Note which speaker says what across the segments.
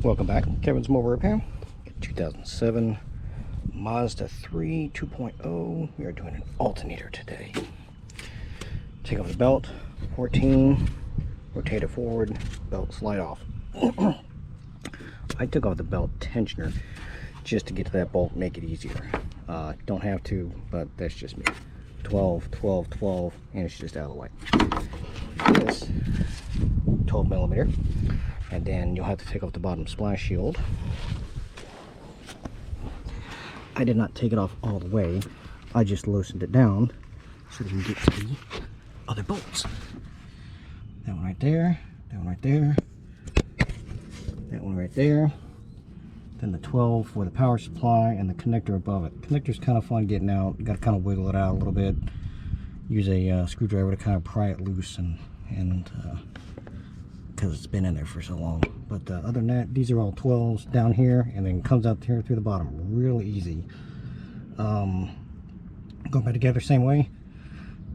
Speaker 1: Welcome back, Kevin's Mobile Repair. 2007 Mazda 3 2.0. We are doing an alternator today. Take off the belt, 14, rotate it forward, belt slide off. I took off the belt tensioner just to get to that bolt, make it easier. Don't have to, but that's just me. 12, 12, 12, and it's just out of the way. This 12 millimeter. And then you'll have to take off the bottom splash shield. I did not take it off all the way. I just loosened it down so we can get to the other bolts. That one right there, that one right there, that one right there. Then the 12 for the power supply and the connector above it. Connector's kind of fun getting out. You got to kind of wiggle it out a little bit. Use a screwdriver to kind of pry it loose and because it's been in there for so long. But other than that, these are all 12s down here and then comes out here through the bottom. Really easy. Going back together same way.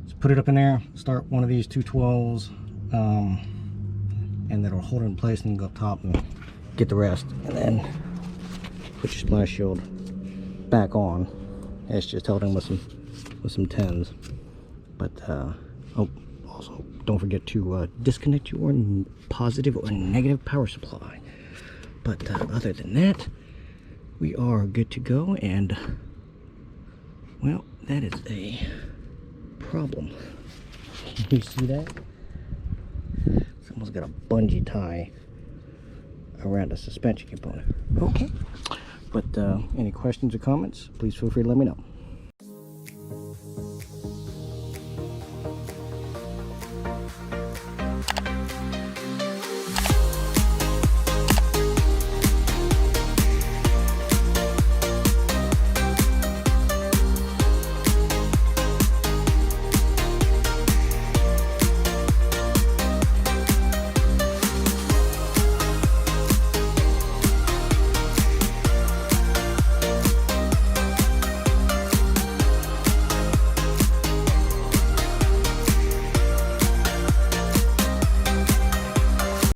Speaker 1: Just put it up in there, start one of these two 12s, and then it'll hold it in place and go up top and get the rest. And then put your splash shield back on. It's just held in with some 10s. But oh, also don't forget to disconnect your positive or negative power supply. But other than that, we are good to go. And well, that is a problem. You see that? Someone's got a bungee tie around a suspension component. Okay. But any questions or comments, please feel free to let me know.